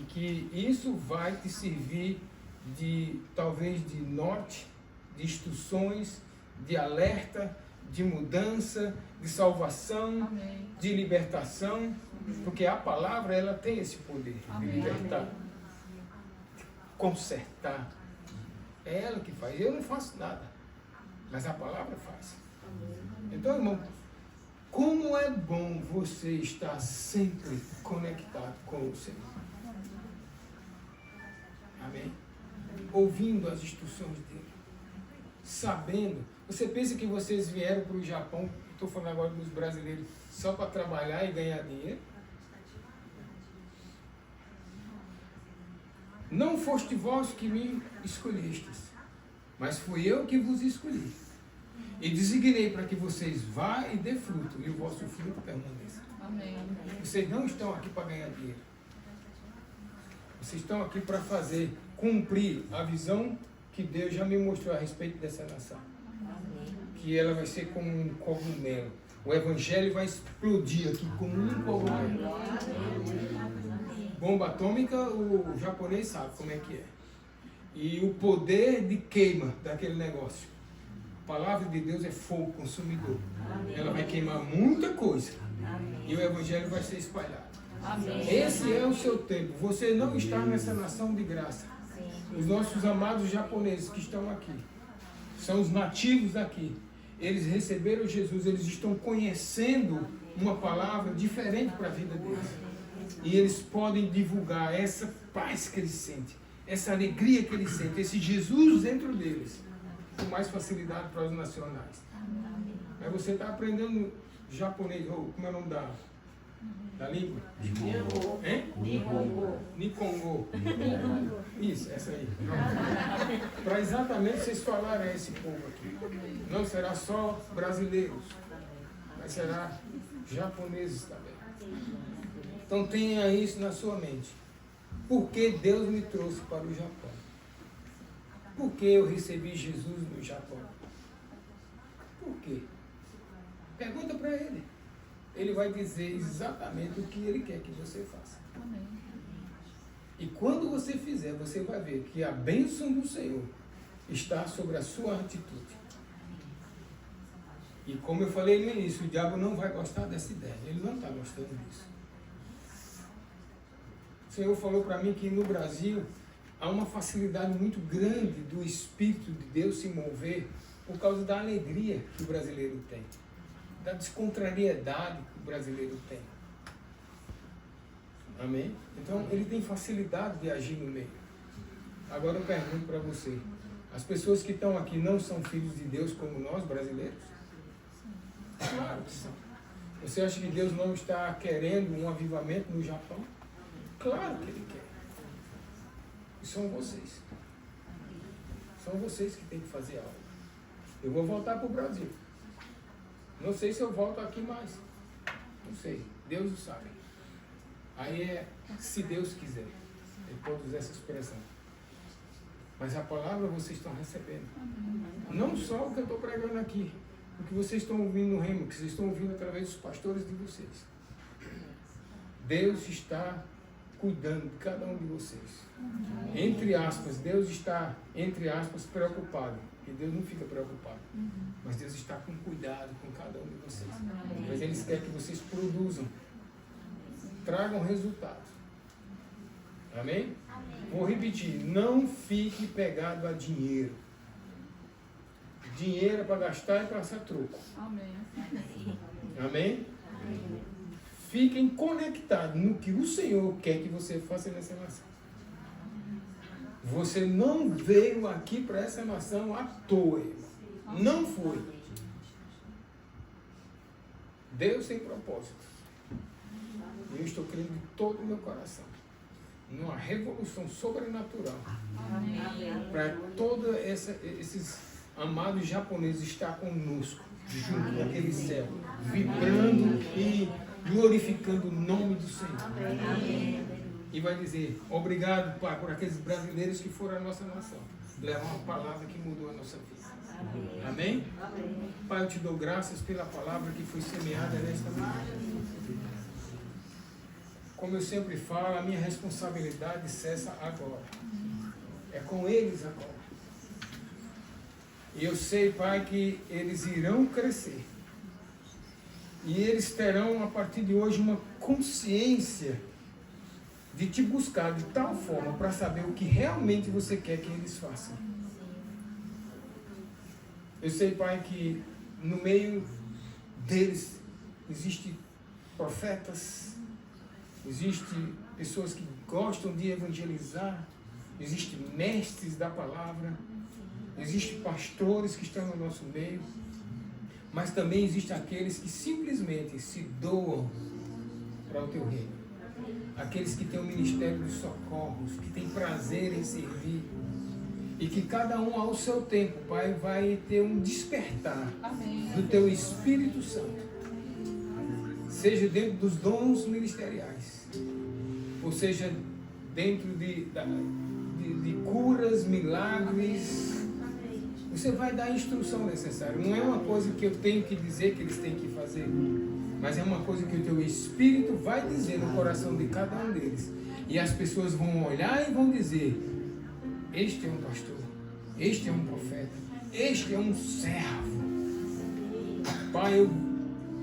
E que isso vai te servir talvez de norte, de instruções, de alerta, de mudança, de salvação, amém, de libertação, amém, porque a palavra ela tem esse poder, amém, de libertar, de consertar. É ela que faz, eu não faço nada, mas a palavra faz. Amém. Então, irmão, como é bom você estar sempre conectado com o Senhor. Amém? Ouvindo as instruções dele, sabendo. Você pensa que vocês vieram para o Japão, estou falando agora dos brasileiros, só para trabalhar e ganhar dinheiro? Não foste vós que me escolhestes, mas fui eu que vos escolhi. E designei para que vocês vá e dê fruto, e o vosso fruto permaneça. Amém. Vocês não estão aqui para ganhar dinheiro. Vocês estão aqui para cumprir a visão que Deus já me mostrou a respeito dessa nação. Amém. Que ela vai ser como um cogumelo. O evangelho vai explodir aqui como um cogumelo. Bomba atômica, o japonês sabe como é que é. E o poder de queima daquele negócio. A palavra de Deus é fogo consumidor. Amém. Ela vai queimar muita coisa. Amém. E o evangelho vai ser espalhado. Amém. Esse é o seu tempo. Você não está nessa nação de graça. Os nossos amados japoneses que estão aqui, são os nativos daqui. Eles receberam Jesus, eles estão conhecendo uma palavra diferente para a vida deles. E eles podem divulgar essa paz que eles sentem, essa alegria que eles sentem, esse Jesus dentro deles, com mais facilidade para os nacionais. Mas você está aprendendo japonês, ou como é o nome da língua? Nihongo. Hein? Nihongo. Isso, essa aí. Para exatamente vocês falarem a esse povo aqui. Não será só brasileiros, mas será japoneses também. Então tenha isso na sua mente. Por que Deus me trouxe para o Japão? Por que eu recebi Jesus no Japão? Por quê? Pergunta para ele. Ele vai dizer exatamente o que ele quer que você faça. Amém. E quando você fizer, você vai ver que a bênção do Senhor está sobre a sua atitude. E como eu falei no início, o diabo não vai gostar dessa ideia. Ele não está gostando disso. O Senhor falou para mim que no Brasil há uma facilidade muito grande do Espírito de Deus se mover por causa da alegria que o brasileiro tem, da descontrariedade que o brasileiro tem. Amém? Então ele tem facilidade de agir no meio. Agora eu pergunto para você, as pessoas que estão aqui não são filhos de Deus como nós, brasileiros? Claro que são. Você acha que Deus não está querendo um avivamento no Japão? Claro que Ele quer. E são vocês. São vocês que têm que fazer algo. Eu vou voltar para o Brasil. Não sei se eu volto aqui mais. Não sei. Deus o sabe. Aí é se Deus quiser. Ele pode usar essa expressão. Mas a palavra vocês estão recebendo. Não só o que eu estou pregando aqui. O que vocês estão ouvindo no Rema, o que vocês estão ouvindo através dos pastores de vocês. Deus está cuidando de cada um de vocês. Entre aspas, Deus está, entre aspas, preocupado. Porque Deus não fica preocupado. Mas Deus está com cuidado com cada um de vocês. Mas Ele quer que vocês produzam. Tragam resultados. Amém? Vou repetir. Não fique pegado a dinheiro. Dinheiro é para gastar e passar troco. Amém. Amém? Fiquem conectados no que o Senhor quer que você faça nessa nação. Você não veio aqui para essa nação à toa, irmão. Não foi. Deus tem propósito. E eu estou crendo de todo o meu coração numa revolução sobrenatural. Para todos esses amados japoneses estar conosco, junto naquele céu, vibrando e glorificando o nome do Senhor. E vai dizer, obrigado, Pai, por aqueles brasileiros que foram a nossa nação. Levam uma palavra que mudou a nossa vida. Amém? Pai, eu te dou graças pela palavra que foi semeada nesta manhã. Como eu sempre falo, a minha responsabilidade cessa agora. É com eles agora. E eu sei, Pai, que eles irão crescer. E eles terão, a partir de hoje, uma consciência de te buscar de tal forma para saber o que realmente você quer que eles façam. Eu sei, Pai, que no meio deles existem profetas, existem pessoas que gostam de evangelizar, existem mestres da palavra, existem pastores que estão no nosso meio, mas também existem aqueles que simplesmente se doam para o teu reino. Aqueles que têm o ministério dos socorros, que têm prazer em servir, e que cada um ao seu tempo, Pai, vai ter um despertar do teu Espírito Santo, seja dentro dos dons ministeriais, ou seja dentro de curas, milagres. Você vai dar a instrução necessária. Não é uma coisa que eu tenho que dizer que eles têm que fazer, mas é uma coisa que o teu Espírito vai dizer no coração de cada um deles. E as pessoas vão olhar e vão dizer, este é um pastor, este é um profeta, este é um servo. Pai, eu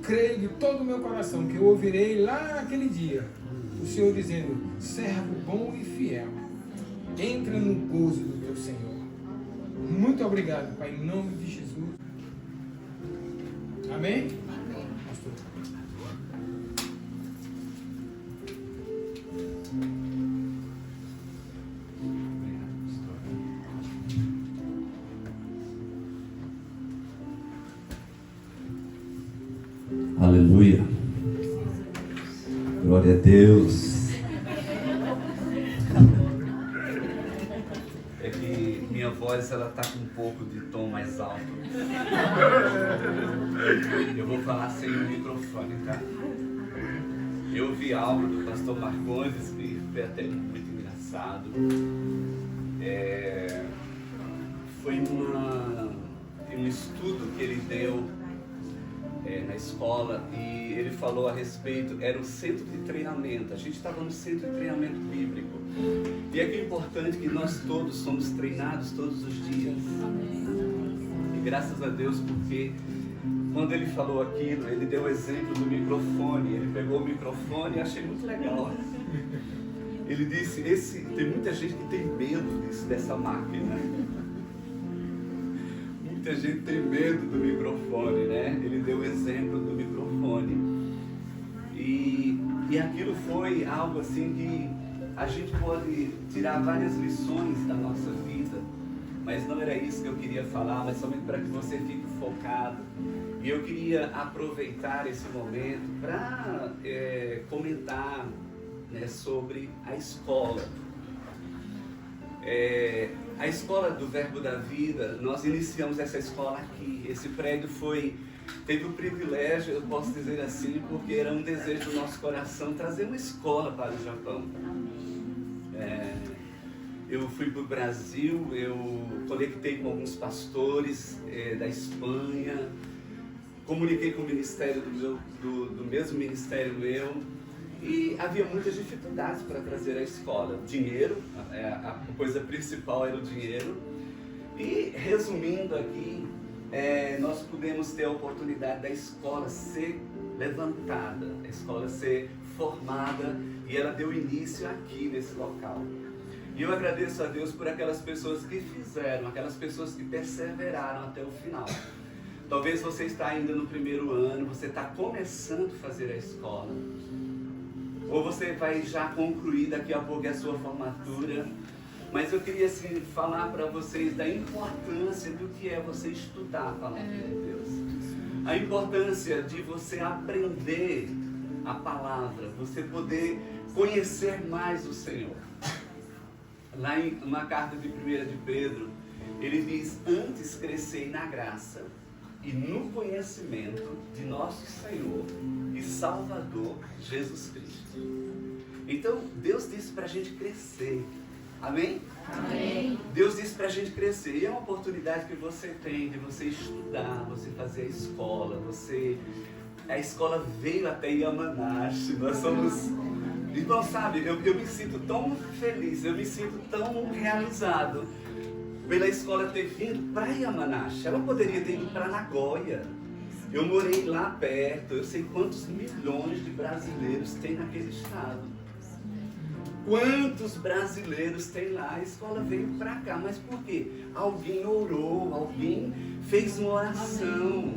creio de todo o meu coração que eu ouvirei lá naquele dia o Senhor dizendo, servo bom e fiel, entra no gozo do teu Senhor. Muito obrigado, Pai, em nome de Jesus. Amém? Pastor. Glória a Deus. É que minha voz ela tá com um pouco de tom mais alto. Eu vou falar sem o microfone, tá? Eu vi algo do pastor Marcondes que foi até muito engraçado. Foi um estudo que ele deu na escola e ele falou a respeito, era um centro de treinamento. A gente estava no centro de treinamento bíblico. E é que é importante que nós todos somos treinados todos os dias. E graças a Deus, porque quando ele falou aquilo, ele deu o exemplo do microfone. Ele pegou o microfone e achei muito legal. Ele disse, tem muita gente que tem medo dessa máquina. Muita gente tem medo do microfone, né? Ele deu o exemplo do microfone. E aquilo foi algo assim que a gente pode tirar várias lições da nossa vida. Mas não era isso que eu queria falar, mas somente para que você fique focado. E eu queria aproveitar esse momento para comentar, né, sobre a escola. A escola do Verbo da Vida, nós iniciamos essa escola aqui. Esse prédio teve o privilégio, eu posso dizer assim, porque era um desejo do nosso coração trazer uma escola para o Japão. Eu fui para o Brasil, eu conectei com alguns pastores da Espanha, comuniquei com o ministério do mesmo ministério meu, e havia muitas dificuldades para trazer a escola. Dinheiro, a coisa principal era o dinheiro. E resumindo aqui, nós pudemos ter a oportunidade da escola ser levantada, a escola ser formada, e ela deu início aqui nesse local. E eu agradeço a Deus por aquelas pessoas que fizeram, aquelas pessoas que perseveraram até o final. Talvez você está ainda no primeiro ano, você está começando a fazer a escola. Ou você vai já concluir daqui a pouco a sua formatura. Mas eu queria assim, falar para vocês da importância do que é você estudar a palavra de Deus. A importância de você aprender a palavra, você poder conhecer mais o Senhor. Lá na carta de 1 de Pedro, ele diz, antes crescei na graça e no conhecimento de nosso Senhor e Salvador Jesus Cristo. Então, Deus disse para a gente crescer. Amém? Amém. Deus disse para a gente crescer. E é uma oportunidade que você tem de você estudar, você fazer a escola. A escola veio até Yamanashi. Nós somos... Então, sabe, eu me sinto tão feliz, eu me sinto tão realizado pela escola ter vindo para Yamanashi. Ela poderia ter ido para Nagoya. Eu morei lá perto, eu sei quantos milhões de brasileiros tem naquele estado. Quantos brasileiros tem lá? A escola veio para cá, mas por quê? Alguém orou, alguém fez uma oração.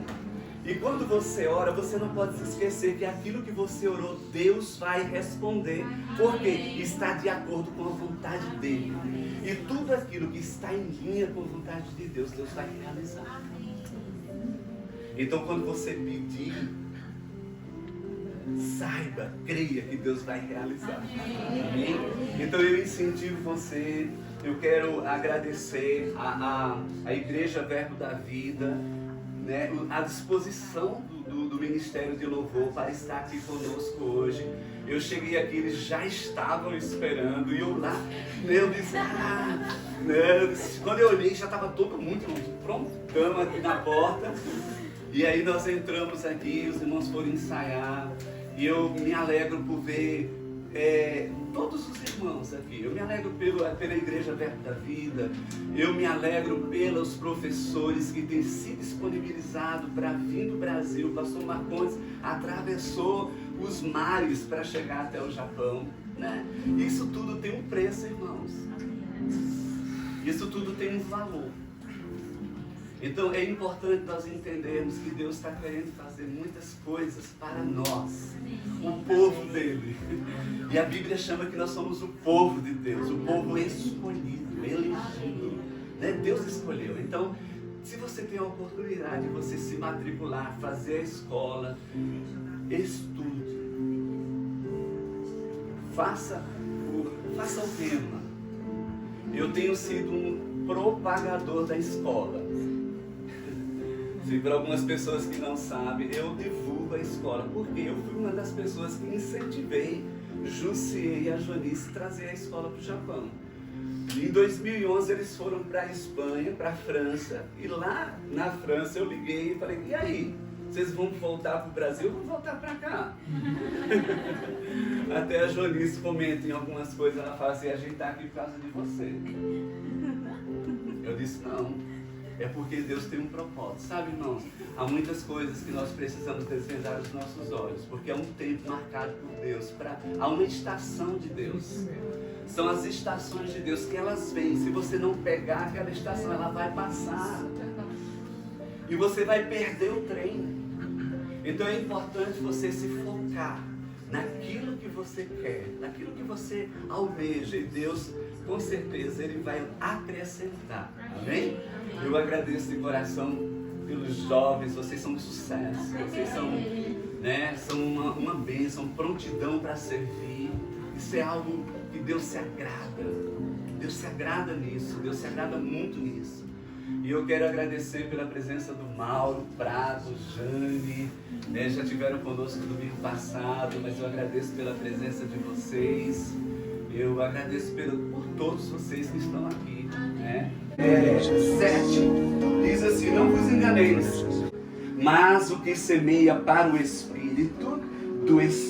E quando você ora, você não pode se esquecer que aquilo que você orou, Deus vai responder. Porque está de acordo com a vontade dEle. E tudo aquilo que está em linha com a vontade de Deus, Deus vai realizar. Então quando você pedir, saiba, creia que Deus vai realizar. Amém? Então eu incentivo você, eu quero agradecer a Igreja Verbo da Vida, né, a disposição do Ministério de Louvor para estar aqui conosco hoje. Eu cheguei aqui, eles já estavam esperando, e eu lá, eu disse, quando eu olhei, já estava todo mundo prontão aqui na porta. E aí nós entramos aqui, os irmãos foram ensaiar, e eu me alegro por ver todos os irmãos aqui. Eu me alegro pela Igreja Verbo da Vida, eu me alegro pelos professores que têm se disponibilizado para vir do Brasil. O pastor Marcondes atravessou os mares para chegar até o Japão, né? Isso tudo tem um preço, irmãos. Isso tudo tem um valor. Então é importante nós entendermos que Deus está querendo fazer muitas coisas para nós, o povo dele. E a Bíblia chama que nós somos o povo de Deus, o povo escolhido, elegido, né? Deus escolheu. Então, se você tem a oportunidade de você se matricular, fazer a escola, estude. faça o rema. Eu tenho sido um propagador da escola. Se para algumas pessoas que não sabem, eu divulgo a escola, porque eu fui uma das pessoas que incentivei Jussier e a Jonice trazer a escola para o Japão. Em 2011 eles foram para a Espanha, para a França, e lá na França eu liguei e falei, e aí? Vocês vão voltar para o Brasil ou vão voltar para cá? Até a Jonice comenta em algumas coisas, ela fala assim, a gente está aqui por causa de você. Eu disse, não, é porque Deus tem um propósito. Sabe, irmãos, há muitas coisas que nós precisamos desvendar os nossos olhos, porque há um tempo marcado por Deus, há uma estação de Deus. São as estações de Deus que elas vêm. Se você não pegar aquela estação, ela vai passar. E você vai perder o trem. Então é importante você se focar naquilo que você quer, naquilo que você almeja. E Deus, com certeza, Ele vai acrescentar. Amém? Eu agradeço de coração pelos jovens. Vocês são um sucesso. Vocês são uma bênção, prontidão para servir. Isso é algo que Deus se agrada. Deus se agrada nisso. Deus se agrada muito nisso. E eu quero agradecer pela presença do Mauro, Prado, Jane, já tiveram conosco no domingo passado, mas eu agradeço pela presença de vocês. Eu agradeço por todos vocês que estão aqui. 7 diz assim, não vos enganeis, mas o que semeia para o Espírito, do Espírito